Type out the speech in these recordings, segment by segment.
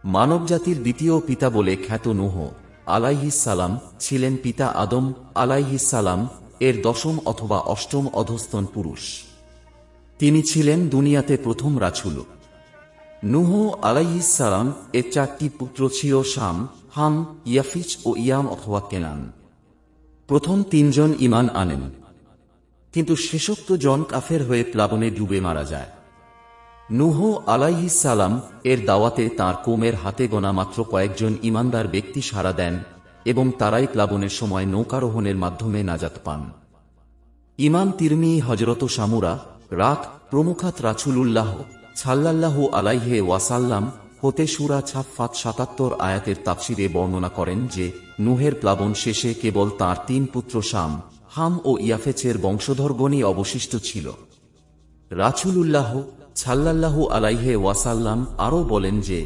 মানবজাতির দ্বিতীয় পিতা বলে খ্যাত নূহ আলাইহিস সালাম ছিলেন পিতা আদম আলাইহিস সালাম এর দশম অথবা অষ্টম অধস্তন পুরুষ। তিনি ছিলেন দুনিয়াতে প্রথম রাসূল। নূহ আলাইহিস সালাম এর চারটি পুত্র ছিল শাম, হাম, ইয়াফিচ ও ইয়াম অথবা কেনান। প্রথম তিনজন ঈমান আনেন, কিন্তু শেষোক্ত জন কাফের হয়ে প্লাবনে ডুবে মারা যায়। নূহ আলাইহিস সালাম এর দাওয়াতে তাঁর কওমের হাতে গোনা মাত্র কয়েকজন ঈমানদার ব্যক্তি সাড়া দেন এবং তারাই প্লাবনের সময় নৌকারোহণের মাধ্যমে নাজাত পান। ইমাম তিরমিজি হযরত সামুরা রাত প্রমুখাত রাসূলুল্লাহ সাল্লাল্লাহু আলাইহি ওয়াসাল্লাম হতে সূরা ছাফফাত ৭৭ আয়াতের তাফসিরে বর্ণনা করেন যে নূহের প্লাবন শেষে কেবল তাঁর তিন পুত্র শাম, হাম ও ইয়াফেচের বংশধরগণই অবশিষ্ট ছিল। রাসূলুল্লাহ সাল্লাল্লাহু আলাইহি ওয়াসাল্লাম আরও বলেন যে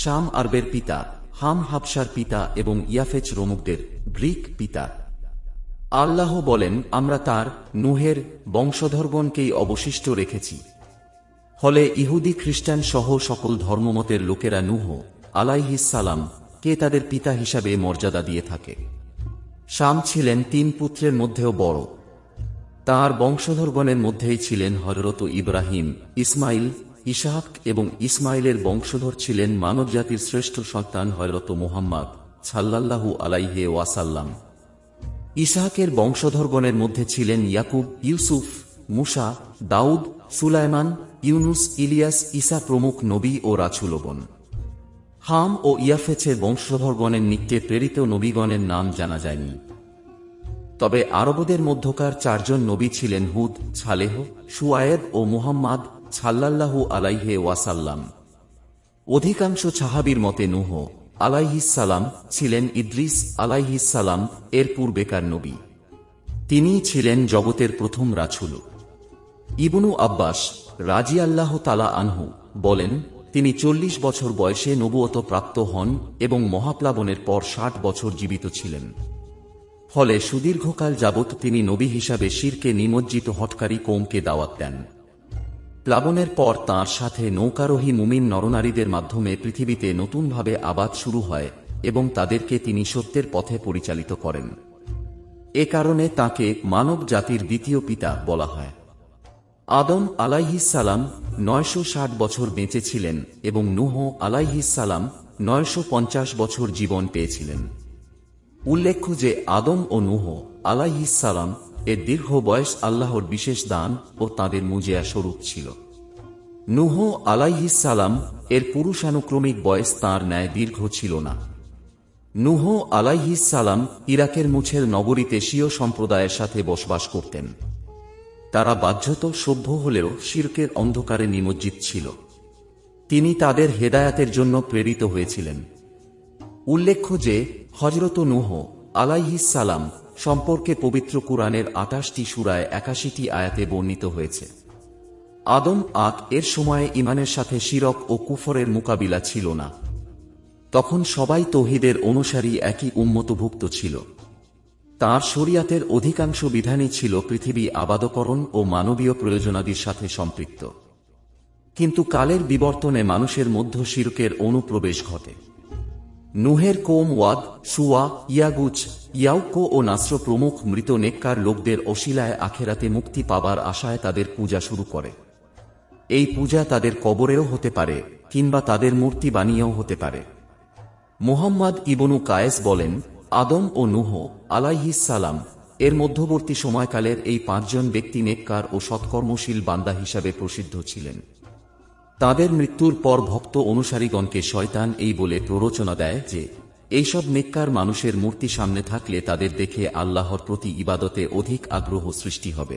শাম আরবের পিতা, হাম হাবশার পিতা এবং ইয়াফেচ রোমকদের গ্রিক পিতা। আল্লাহ বলেন, আমরা তার নূহের বংশধরগণকেই অবশিষ্ট রেখেছি। ফলে ইহুদি খ্রিস্টান সহ সকল ধর্মমতের লোকেরা নূহ আলাইহিস সালাম কে তাদের পিতা হিসাবে মর্যাদা দিয়ে থাকে। শাম ছিলেন তিন পুত্রের মধ্যেও বড়। তাঁর বংশধরগণের মধ্যেই ছিলেন হযরত ইব্রাহিম, ইসমাইল, ইসহাক এবং ইসমাইলের বংশধর ছিলেন মানবজাতির শ্রেষ্ঠ সন্তান হযরত মুহাম্মদ সাল্লাল্লাহু আলাইহি ওয়াসাল্লাম। ইসহাকের বংশধরগণের মধ্যে ছিলেন ইয়াকুব, ইউসুফ, মুসা, দাউদ, সুলাইমান, ইউনুস, ইলিয়াস, ঈসা প্রমুখ নবী ও রাসূলগণ। হাম ও ইয়াফেচের বংশধরগণের নিকটে প্রেরিত নবীগণের নাম জানা যায়নি। তবে আরবদের মধ্যকার চারজন নবী ছিলেন হুদ, সালেহ, শুআয়ব ও মুহাম্মদ সাল্লাল্লাহু আলাইহি ওয়াসাল্লাম। অধিকাংশ সাহাবীর মতে নূহ আলাইহিস সালাম ছিলেন ইদ্রিস আলাইহিস সালাম এর পূর্বেকার নবী। তিনিই ছিলেন জগতের প্রথম রাসূল। ইবনু আব্বাস রাজিয়াল্লাহু তাআলা আনহু বলেন, তিনি ৪০ বছর বয়সে নবুয়ত প্রাপ্ত হন এবং মহাপ্লাবনের পর ৬০ বছর জীবিত ছিলেন। ফলে সুদীর্ঘকাল যাবৎ তিনি নবী হিসাবে শিরকে নিমজ্জিত হঠকারী কওমকে দাওয়াত দেন। প্লাবনের পর তাঁর সাথে নৌকারোহী মুমিন নরনারীদের মাধ্যমে পৃথিবীতে নতুনভাবে আবাদ শুরু হয় এবং তাদেরকে তিনি সত্যের পথে পরিচালিত করেন। এ কারণে তাঁকে মানব জাতির দ্বিতীয় পিতা বলা হয়। আদম আলাইহিস সালাম ৯৬০ বছর বেঁচে ছিলেন এবং নূহ আলাইহিস সালাম ৯৫০ বছর জীবন পেয়েছিলেন। উল্লেখ্য যে আদম ও নূহ আলাইহিস সালাম এর দীর্ঘ বয়স আল্লাহর বিশেষ দান ও তাঁদের মুজিয়া স্বরূপ ছিল। নূহ আলাইহিস সালাম এর পুরুষানুক্রমিক বয়স তাঁর ন্যায় দীর্ঘ ছিল না। নূহ আলাইহিস সালাম ইরাকের মুছেল নগরীতে শিয় সম্প্রদায়ের সাথে বসবাস করতেন। তারা বাহ্যত সভ্য হলেও শিরকের অন্ধকারে নিমজ্জিত ছিল। তিনি তাদের হেদায়াতের জন্য প্রেরিত হয়েছিলেন। উল্লেখ্য যে হযরত নূহ আলাইহিস সালাম সম্পর্কে পবিত্র কুরআনের ২৮টি সূরায় ৮১টি আয়াতে বর্ণিত হয়েছে। আদম এর সময়ে ঈমানের সাথে শিরক ও কুফরের মোকাবিলা ছিল না। তখন সবাই তৌহিদের অনুসারী একই উম্মতভুক্ত ছিল। তাঁর শরিয়াতের অধিকাংশ বিধানই ছিল পৃথিবী আবাদকরণ ও মানবীয় প্রয়োজনাদির সাথে সম্পৃক্ত। কিন্তু কালের বিবর্তনে মানুষের মধ্য শিরকের অনুপ্রবেশ ঘটে। নূহের কওম ওয়াদ, সুওয়া, ইয়াগুজ, ইয়াউকো ও নাসর প্রমুখ মৃত নেককার লোকদের ওসিলায় আখেরাতে মুক্তি পাবার আশায় তাদের পূজা শুরু করে। এই পূজা তাদের কবরেও হতে পারে কিংবা তাদের মূর্তি বানিয়েও হতে পারে। মুহাম্মদ ইবনু কায়েস বলেন, আদম ও নূহ আলাইহিস সালাম এর মধ্যবর্তী সময়কালের এই পাঁচজন ব্যক্তি নেককার ও সৎকর্মশীল বান্দা হিসাবে প্রসিদ্ধ ছিলেন। তাদের মৃত্যুর পর ভক্ত অনুসারীগণকে শয়তান এই বলে প্ররোচনা দেয় যে এইসব নেককার মানুষের মূর্তি সামনে থাকলে তাদের দেখে আল্লাহর প্রতি ইবাদতে অধিক আগ্রহ সৃষ্টি হবে।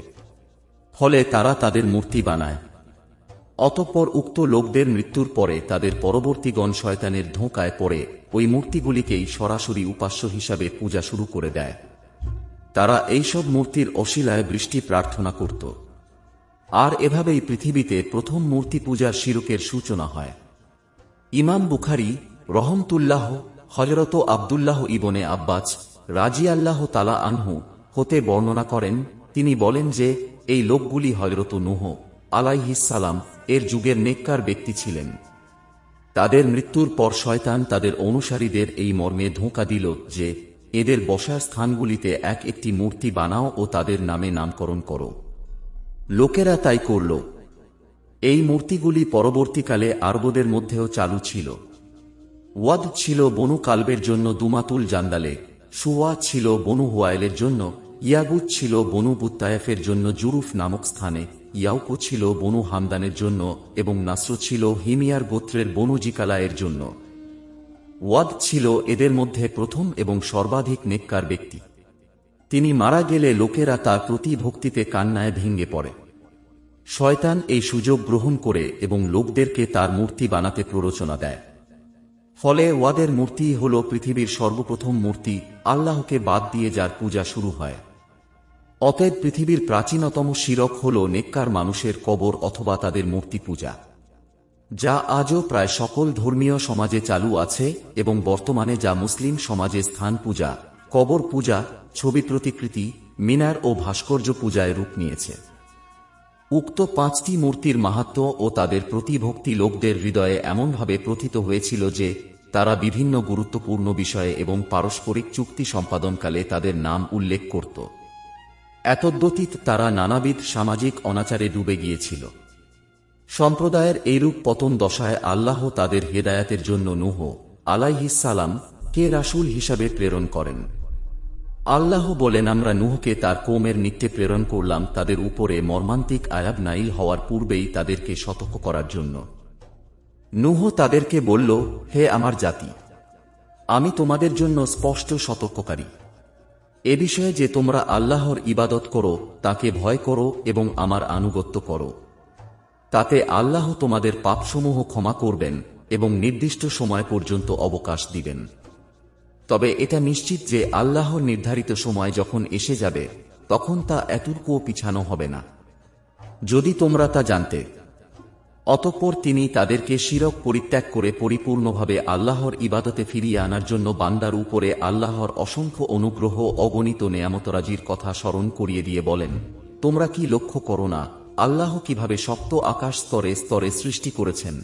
ফলে তারা তাদের মূর্তি বানায়। অতঃপর উক্ত লোকদের মৃত্যুর পরে তাদের পরবর্তীগণ শয়তানের ধোঁকায় পড়ে ওই মূর্তিগুলিকেই সরাসরি উপাস্য হিসাবে পূজা শুরু করে দেয়। তারা এইসব মূর্তির অশিলায় বৃষ্টি প্রার্থনা করত। আর এভাবেই পৃথিবীতে প্রথম মূর্তি পূজার শিরকের সূচনা হয়। ইমাম বুখারী রহমতুল্লাহ হযরত আব্দুল্লাহ ইবনে আব্বাস রাজিয়াল্লাহু তাআলা আনহু হতে বর্ণনা করেন, তিনি বলেন যে এই লোকগুলি হযরত নূহ আলাইহিস সালাম এর যুগের নেককার ব্যক্তি ছিলেন। তাদের মৃত্যুর পর শয়তান তাদের অনুসারীদের এই মর্মে ধোঁকা দিল যে এদের বসার স্থানগুলিতে এক একটি মূর্তি বানাও ও তাদের নামে নামকরণ করো। লোকেরা তাই করল। এই মূর্তিগুলি পরবর্তীকালে আরবদের মধ্যেও চালু ছিল। ওয়াদ ছিল বনু কালবের জন্য দুমাতুল জান্দালে, সুওয়া ছিল বনু হুয়াইলের জন্য, ইয়াগুত ছিল বনু বুত্তায়েফের জন্য জুরুফ নামক স্থানে, ইয়াউকো ছিল বনু হামদানের জন্য এবং নাসর ছিল হিমিয়ার গোত্রের বনু জিকালায়ের জন্য। ওয়াদ ছিল এদের মধ্যে প্রথম এবং সর্বাধিক নেককার ব্যক্তি। তিনি মারা গেলে লোকেরা তার প্রতি ভক্তিতে কান্নায় ভেঙে পড়ে। শয়তান এই সুযোগ গ্রহণ করে এবং লোকদেরকে তার মূর্তি বানাতে প্ররোচনা দেয়। ফলে ওয়াদের মূর্তি হল পৃথিবীর সর্বপ্রথম মূর্তি, আল্লাহকে বাদ দিয়ে যার পূজা শুরু হয়। অতএব পৃথিবীর প্রাচীনতম শিরক হল নেককার মানুষের কবর অথবা তাদের মূর্তি পূজা, যা আজও প্রায় সকল ধর্মীয় সমাজে চালু আছে এবং বর্তমানে যা মুসলিম সমাজে স্থান পূজা, কবর পূজা, ছবি প্রতিকৃতি, মিনার ও ভাস্কর্য পূজায় রূপ নিয়েছে। উক্ত পাঁচটি মূর্তির মাহাত্ম্য ও তাদের প্রতিভক্তি লোকদের হৃদয়ে এমনভাবে প্রথিত হয়েছিল যে তারা বিভিন্ন গুরুত্বপূর্ণ বিষয়ে এবং পারস্পরিক চুক্তি সম্পাদনকালে তাদের নাম উল্লেখ করত। এতদ্ব্যতীত তারা নানাবিধ সামাজিক অনাচারে ডুবে গিয়েছিল। সম্প্রদায়ের এইরূপ পতন দশায় আল্লাহ তাদের হেদায়াতের জন্য নূহ আলাইহিস সালাম কে রাসূল হিসাবে প্রেরণ করেন। আল্লাহ বলেন, আমরা নূহকে তার কওমের নিকটে প্রেরণ করলাম তাদের উপরে মর্মান্তিক আযাব নাইল হওয়ার পূর্বেই তাদেরকে সতর্ক করার জন্য। নূহ তাদেরকে বলল, হে আমার জাতি, আমি তোমাদের জন্য স্পষ্ট সতর্ককারী। এ বিষয়ে যে তোমরা আল্লাহর ইবাদত করো, তাকে ভয় করো এবং আমার আনুগত্য করো। তাতে আল্লাহ তোমাদের পাপসমূহ ক্ষমা করবেন এবং নির্দিষ্ট সময় পর্যন্ত অবকাশ দিবেন। তবে এটা নিশ্চিত যে আল্লাহর নির্ধারিত সময় যখন এসে যাবে তখন তা এতটুকুও পিছানো হবে না, যদি তোমরা তা জানতে। অতঃপর তিনি তাদেরকে শিরক পরিত্যাগ করে পরিপূর্ণভাবে আল্লাহর ইবাদতে ফিরিয়ে আনার জন্য বান্দার উপরে আল্লাহর অসংখ্য অনুগ্রহ অগণিত নেয়ামতরাজির কথা স্মরণ করিয়ে দিয়ে বলেন, তোমরা কি লক্ষ্য করো না আল্লাহ কিভাবে শক্ত আকাশ স্তরে স্তরে সৃষ্টি করেছেন?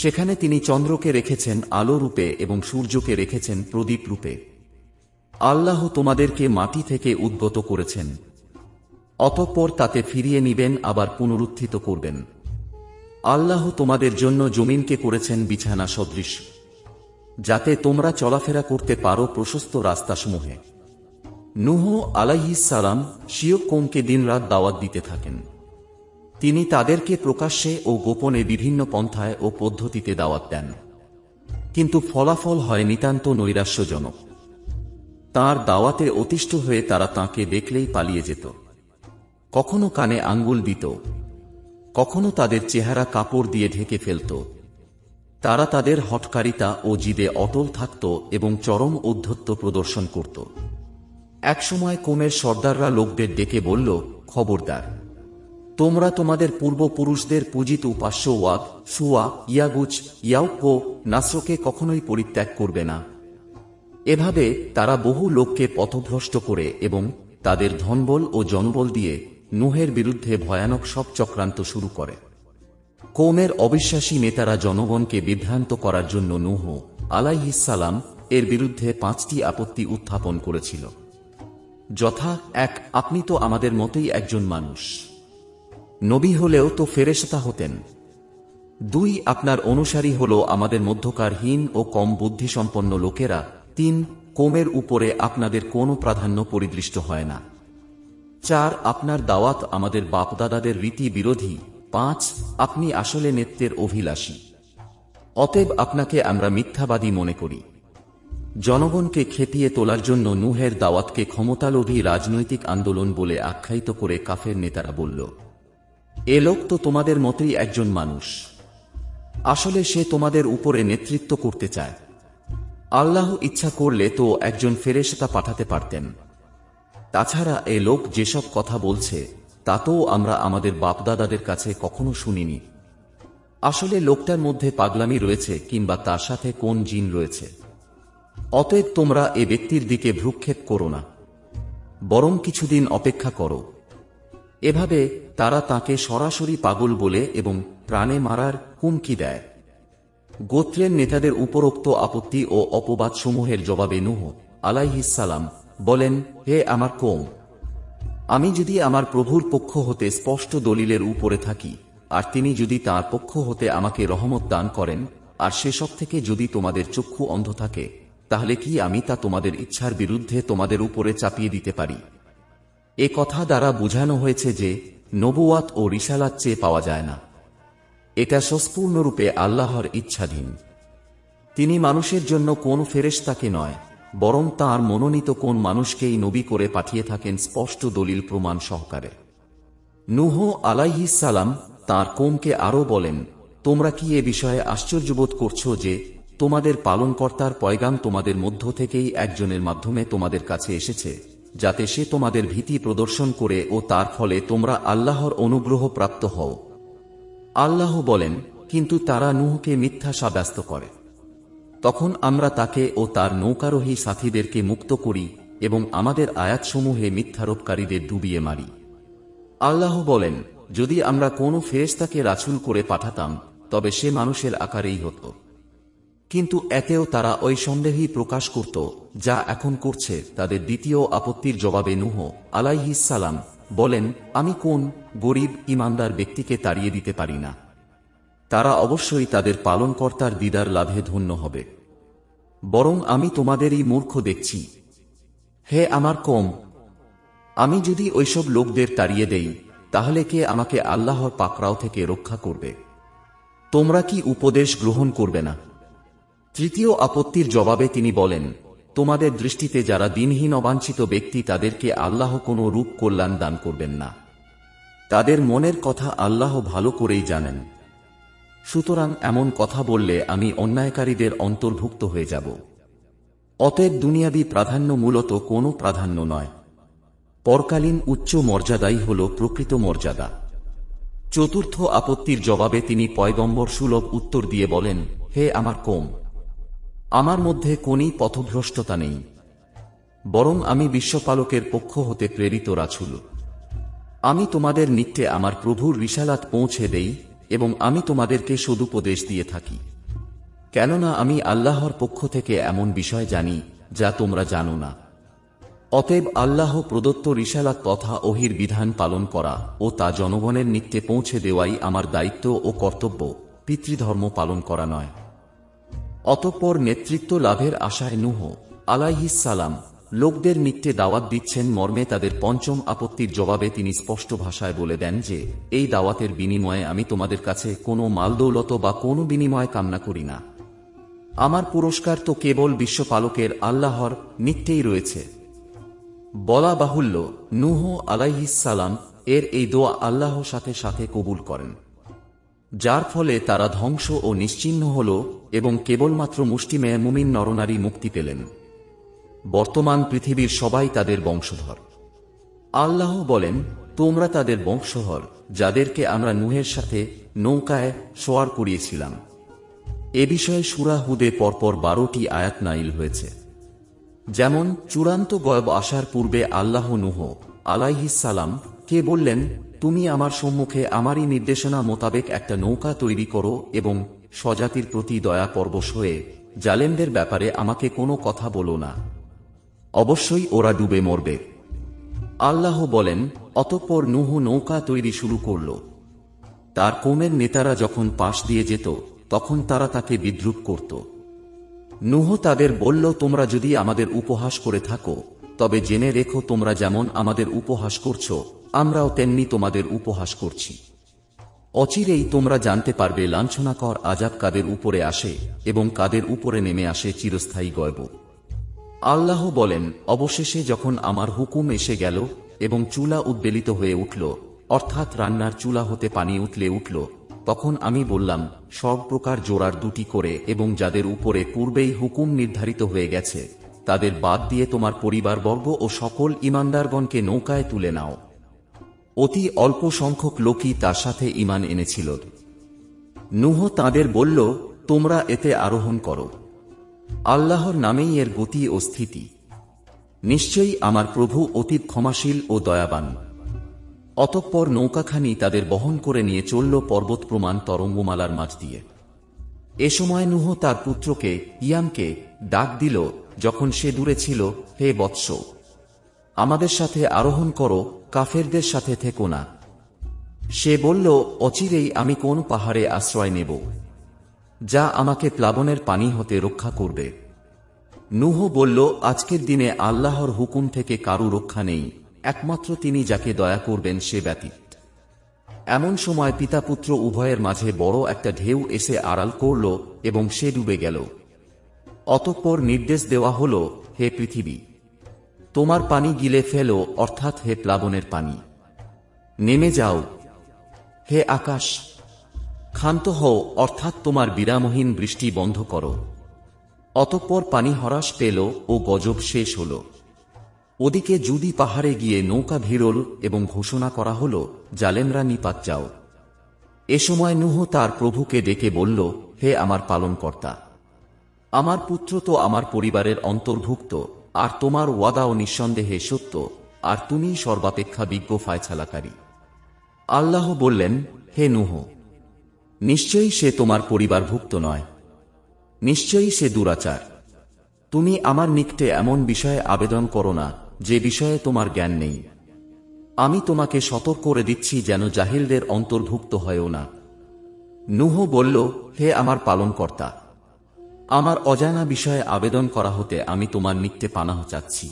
সেখানে তিনি চন্দ্রকে রেখেছেন আলো রূপে এবং সূর্যকে রেখেছেন প্রদীপ রূপে। আল্লাহ তোমাদেরকে মাটি থেকে উদ্গত করেছেন, অতঃপর তাতে ফিরিয়ে নিবেন, আবার পুনরুত্থিত করবেন। আল্লাহ তোমাদের জন্য জমিনকে করেছেন বিছানা সদৃশ, যাতে তোমরা চলাফেরা করতে পারো প্রশস্ত রাস্তাসমূহে। নূহ আলাইহিস সালাম স্বীয় কওমকে দিনরাত দাওয়াত দিতে থাকেন। তিনি তাদেরকে প্রকাশ্যে ও গোপনে বিভিন্ন পন্থায় ও পদ্ধতিতে দাওয়াত দেন, কিন্তু ফলাফল হয় নিতান্ত নৈরাশ্যজনক। তাঁর দাওয়াতে অতিষ্ঠ হয়ে তারা তাঁকে দেখলেই পালিয়ে যেত, কখনো কানে আঙ্গুল দিত, কখনো তাদের চেহারা কাপড় দিয়ে ঢেকে ফেলত। তারা তাদের হঠকারিতা ও জিদে অটল থাকত এবং চরম ঔদ্ধত্য প্রদর্শন করত। একসময় কওমের সর্দাররা লোকদের ডেকে বলল, খবরদার, তোমরা তোমাদের পূর্বপুরুষদের পূজিত উপাস্য ওয়াদ, সুওয়া, ইয়াগুচ, ইয়াউক ও নাসরকে কখনোই পরিত্যাগ করবে না। এভাবে তারা বহু লোককে পথভ্রষ্ট করে এবং তাদের ধনবল ও জনবল দিয়ে নূহের বিরুদ্ধে ভয়ানক সব চক্রান্ত শুরু করে। কওমের অবিশ্বাসী নেতারা জনগণকে বিভ্রান্ত করার জন্য নূহ আলাইহিস সালাম এর বিরুদ্ধে 5টি আপত্তি উত্থাপন করেছিল, যথা: 1. আপনি তো আমাদের মতোই একজন মানুষ, নবী হলেও তো ফেরেশতা হতেন। 2. আপনার অনুসারী হল আমাদের মধ্যকার হীন ও কম বুদ্ধিসম্পন্ন লোকেরা। 3. কওমের উপরে আপনাদের কোনো প্রাধান্য পরিদৃষ্ট হয় না। 4. আপনার দাওয়াত আমাদের বাপদাদাদের রীতি বিরোধী। 5. আপনি আসলে নেতৃত্বের অভিলাষী, অতএব আপনাকে আমরা মিথ্যাবাদী মনে করি। জনগণকে খেপিয়ে তোলার জন্য নূহের দাওয়াতকে ক্ষমতালোভী রাজনৈতিক আন্দোলন বলে আখ্যায়িত করে কাফের নেতারা বলল, এ লোক তো তোমাদের মতোই একজন মানুষ, আসলে সে তোমাদের উপরে নেতৃত্ব করতে চায়। আল্লাহ ইচ্ছা করলে তো একজন ফেরেশতা পাঠাতে পারতেন। তাছাড়া এ লোক যেসব কথা বলছে তা তো আমরা আমাদের বাপদাদাদের কাছে কখনো শুনিনি। আসলে লোকটার মধ্যে পাগলামি রয়েছে কিংবা তার সাথে কোন জিন রয়েছে। অতএব তোমরা এ ব্যক্তির দিকে ভ্রুক্ষেপ করো না, বরং কিছুদিন অপেক্ষা করো। এভাবে তারা তাকে সরাসরি পাগল বলে এবং প্রাণে মারার হুমকি দেয়। গোত্রের নেতাদের উপরোক্ত আপত্তি ও অপবাদসমূহের জবাবে নূহ আলাইহিস সালাম বলেন, হে আমার কওম, আমি যদি আমার প্রভুর পক্ষ হতে স্পষ্ট দলিলের উপরে থাকি, আর তিনি যদি তাঁর পক্ষ হতে আমাকে রহমত দান করেন, আর সেসব থেকে যদি তোমাদের চক্ষু অন্ধ থাকে, তাহলে কি আমি তা তোমাদের ইচ্ছার বিরুদ্ধে তোমাদের উপরে চাপিয়ে দিতে পারি? এ কথা দ্বারা বোঝানো হয়েছে যে নবুয়াত ও রিসালাত চেয়ে পাওয়া যায় না। এটা সম্পূর্ণরূপে আল্লাহর ইচ্ছাধীন। তিনি মানুষের জন্য কোন ফেরেশতাকে নয়, বরং তাঁর মনোনীত কোন মানুষকেই নবী করে পাঠিয়ে থাকেন স্পষ্ট দলিল প্রমাণ সহকারে। নূহ আলাইহিস সালাম তাঁর কওমকে আরও বলেন, তোমরা কি এ বিষয়ে আশ্চর্যবোধ করছো যে তোমাদের পালনকর্তার পয়গাম তোমাদের মধ্য থেকেই একজনের মাধ্যমে তোমাদের কাছে এসেছে, যাতে সে তোমাদের ভীতি প্রদর্শন করে ও তার ফলে তোমরা আল্লাহর অনুগ্রহ প্রাপ্ত হও। আল্লাহ বলেন, কিন্তু তারা নূহকে মিথ্যা সাব্যস্ত করে। তখন আমরা তাকে ও তার নৌকারোহী সাথীদেরকে মুক্ত করি এবং আমাদের আয়াতসমূহে মিথ্যারোপকারীদের ডুবিয়ে মারি। আল্লাহ বলেন, যদি আমরা কোনো ফেরেশতাকে রাসূল করে পাঠাতাম, তবে সে মানুষের আকারেই হতো। কিন্তু এতেও তারা ওই সন্দেহই প্রকাশ করত যা এখন করছে। তাদের দ্বিতীয় আপত্তির জবাবে নূহ আলাইহিস সালাম বলেন, আমি কোন গরীব ঈমানদার ব্যক্তিকে তাড়িয়ে দিতে পারি না। তারা অবশ্যই তাদের পালনকর্তার দিদার লাভে ধন্য হবে। বরং আমি তোমাদেরই মূর্খ দেখছি। হে আমার কওম, আমি যদি ওইসব লোকদের তাড়িয়ে দেই, তাহলে কে আমাকে আল্লাহর পাকড়াও থেকে রক্ষা করবে? তোমরা কি উপদেশ গ্রহণ করবে না? তৃতীয় আপত্তির জবাবে তিনি বলেন, তোমাদের দৃষ্টিতে যারা দিনহীন অবাঞ্ছিত ব্যক্তি, তাদেরকে আল্লাহ কোনো রূপ কল্যাণ দান করবেন না। তাদের মনের কথা আল্লাহ ভালো করেই জানেন। সুতরাং এমন কথা বললে আমি অন্যায়কারীদের অন্তর্ভুক্ত হয়ে যাব। অতএব দুনিয়াবী প্রাধান্য মূলত কোনো প্রাধান্য নয়। পরকালীন উচ্চ মর্যাদাই হল প্রকৃত মর্যাদা। চতুর্থ আপত্তির জবাবে তিনি পয়গম্বর সুলভ উত্তর দিয়ে বলেন, হে আমার কওম, আমার মধ্যে কোনই পথভ্রষ্টতা নেই, বরং আমি বিশ্বপালকের পক্ষ হতে প্রেরিত রাসূল। আমি তোমাদের নিকটে আমার প্রভুর রিসালাত পৌঁছে দেই এবং আমি তোমাদেরকে সদুপদেশ দিয়ে থাকি, কেননা আমি আল্লাহর পক্ষ থেকে এমন বিষয় জানি যা তোমরা জানো না। অতএব আল্লাহ প্রদত্ত রিসালাত তথা ওহীর বিধান পালন করা ও তা জনগণের নিকটে পৌঁছে দেওয়াই আমার দায়িত্ব ও কর্তব্য, পিতৃধর্ম পালন করা নয়। অতঃপর নেতৃত্ব লাভের আশায় নূহ আলাইহিস সালাম লোকদের নিকটে দাওয়াত দিচ্ছেন মর্মে তাদের পঞ্চম আপত্তির জবাবে তিনি স্পষ্ট ভাষায় বলে দেন যে, এই দাওয়াতের বিনিময়ে আমি তোমাদের কাছে কোনো মালদৌলত বা কোনো বিনিময় কামনা করি না। আমার পুরস্কার তো কেবল বিশ্বপালকের আল্লাহর নিকটেই রয়েছে। বলা বাহুল্য, নূহ আলাইহিস সালাম এর এই দোয়া আল্লাহ সাথে সাথে কবুল করেন, যার ফলে তারা ধ্বংস ও নিশ্চিহ্ন হল এবং কেবলমাত্র মুষ্টিমেয় মুমিন নরনারী মুক্তি পেলেন। বর্তমান পৃথিবীর সবাই তাদের বংশধর। আল্লাহ বলেন, তোমরা তাদের বংশধর যাদেরকে আমরা নূহের সাথে নৌকায় সওয়ার করিয়েছিলাম। এ বিষয়ে সূরা হুদে পরপর 12টি আয়াত নাযিল হয়েছে। যেমন চূড়ান্ত গয়ব আসার পূর্বে আল্লাহ নূহ আলাইহিস সালাম কে বললেন, তুমি আমার সম্মুখে আমারই নির্দেশনা মোতাবেক একটা নৌকা তৈরি করো এবং স্বজাতির প্রতি দয়া পরবশ হয়ে জালেমদের ব্যাপারে আমাকে কোনো কথা বলো না, অবশ্যই ওরা ডুবে মরবে। আল্লাহ বলেন, অতঃপর নূহ নৌকা তৈরি শুরু করল। তার কওমের নেতারা যখন পাশ দিয়ে যেত, তখন তারা তাকে বিদ্রূপ করত। নূহ তাদের বলল, তোমরা যদি আমাদের উপহাস করে থাকো, তবে জেনে রেখো তোমরা যেমন আমাদের উপহাস করছো, আমরাও তেমনি তোমাদের উপহাস করছি। অচিরেই তোমরা জানতে পারবে লাঞ্ছনাকর আযাব কাদের উপরে আসে এবং কাদের উপরে নেমে আসে চিরস্থায়ী গয়ব। আল্লাহ বলেন, অবশেষে যখন আমার হুকুম এসে গেল এবং চুলা উদ্বেলিত হয়ে উঠল, অর্থাৎ রান্নার চুলা হতে পানি উঠলে উঠল, তখন আমি বললাম, সব প্রকার জোড়ার দুটি করে এবং যাদের উপরে পূর্বেই হুকুম নির্ধারিত হয়ে গেছে তাদের বাদ দিয়ে তোমার পরিবারবর্গ ও সকল ঈমানদারগণকে নৌকায় তুলে নাও। অতি অল্প সংখ্যক লোকই তার সাথে ঈমান এনেছিল। নূহ তাদের বলল, তোমরা এতে আরোহণ করো, আল্লাহর নামেই এর গতি ও স্থিতি। নিশ্চয়ই আমার প্রভু অতি ক্ষমাশীল ও দয়াবান। অতঃপর নৌকাখানি তাদের বহন করে নিয়ে চলল পর্বত প্রমাণ তরঙ্গমালার মাঝ দিয়ে। এ সময় নূহ তার পুত্রকে ইয়ামকে ডাক দিল, যখন সে দূরে ছিল, হে বৎস, আমাদের সাথে আরোহণ করো, কাফেরদের সাথে থেকো না। সে বলল, অচিরেই আমি কোন পাহাড়ে আশ্রয় নেব, যা আমাকে প্লাবনের পানি হতে রক্ষা করবে। নূহ বলল, আজকের দিনে আল্লাহর হুকুম থেকে কারু রক্ষা নেই, একমাত্র তিনি যাকে দয়া করবেন সে ব্যতীত। এমন সময় পিতা পুত্র উভয়ের মাঝে বড় একটা ঢেউ এসে আড়াল করল এবং সে ডুবে গেল। অতঃপর নির্দেশ দেওয়া হল, হে পৃথিবী, তোমার পানি গিলে ফেলো, অর্থাৎ হে প্লাবনের পানি, নেমে যাও। হে আকাশ, ক্ষান্ত হও, অর্থাৎ তোমার বিরামহীন বৃষ্টি বন্ধ করো। অতঃপর পানি হ্রাস পেল ও গজব শেষ হল। ওদিকে জুদি পাহাড়ে গিয়ে নৌকা ভিড়ল এবং ঘোষণা করা হল, জালেমরা নিপাত যাও। এ সময় নূহ তার প্রভুকে ডেকে বলল, হে আমার পালনকর্তা, আমার পুত্র তো আমার পরিবারের অন্তর্ভুক্ত, আর তোমার ওয়াদাও নিঃসন্দেহে সত্য, আর তুমিই সর্বাপেক্ষা বিজ্ঞ ফায়সালাকারী। আল্লাহ বললেন, হে নূহ, নিশ্চয়ই সে তোমার পরিবারভুক্ত নয়, নিশ্চয়ই সে দুরাচার। তুমি আমার নিকটে এমন বিষয়ে আবেদন করো না যে বিষয়ে তোমার জ্ঞান নেই। আমি তোমাকে সতর্ক করে দিচ্ছি যেন জাহিলদের অন্তর্ভুক্ত হয়েও না। নূহ বলল, হে আমার পালনকর্তা, আমার অজানা বিষয়ে আবেদন করা হতে আমি তোমার নিকটে পানাহ চাচ্ছি।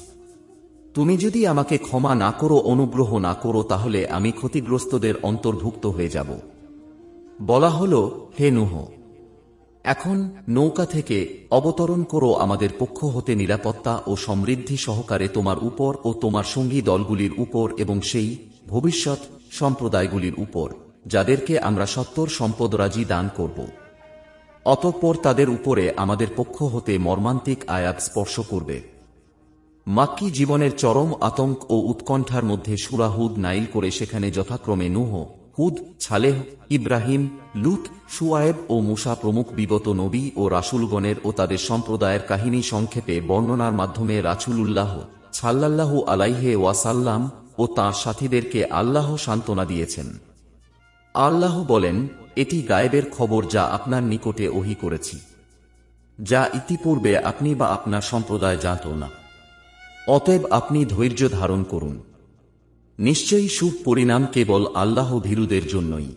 তুমি যদি আমাকে ক্ষমা না করো, অনুগ্রহ না করো, তাহলে আমি ক্ষতিগ্রস্তদের অন্তর্ভুক্ত হয়ে যাব। বলা হল, হে নূহ, এখন নৌকা থেকে অবতরণ করো আমাদের পক্ষ হতে নিরাপত্তা ও সমৃদ্ধি সহকারে তোমার উপর ও তোমার সঙ্গী দলগুলির উপর এবং সেই ভবিষ্যৎ সম্প্রদায়গুলির উপর যাদেরকে আমরা সত্তর সম্পদরাজি দান করব। অতঃপর তাদের উপরে আমাদের পক্ষ হতে মর্মান্তিক আয়াত স্পর্শ করবে। মাক্কী জীবনের চরম আতঙ্ক ও উৎকণ্ঠার মধ্যে সূরা হুদ নাইল করে সেখানে যথাক্রমে নূহ, হুদ, ছালেহ, ইব্রাহিম, লূত, শুআয়ব ও মূসা প্রমুখ বিগত নবী ও রাসূলগণের ও তাদের সম্প্রদায়ের কাহিনী সংক্ষেপে বর্ণনার মাধ্যমে রাসূলুল্লাহ সাল্লাল্লাহু আলাইহি ওয়াসাল্লাম ও তাঁর সাথীদেরকে আল্লাহ সান্ত্বনা দিয়েছেন। আল্লাহ বলেন, এটি গায়েবের খবর যা আপনার নিকটে ওহী করেছি, যা ইতিপূর্বে আপনি বা আপনার সম্প্রদায় জানত না। অতএব আপনি ধৈর্য ধারণ করুন। নিশ্চয়ই শুভ পরিণাম কেবল আল্লাহ ভীরুদের জন্যই।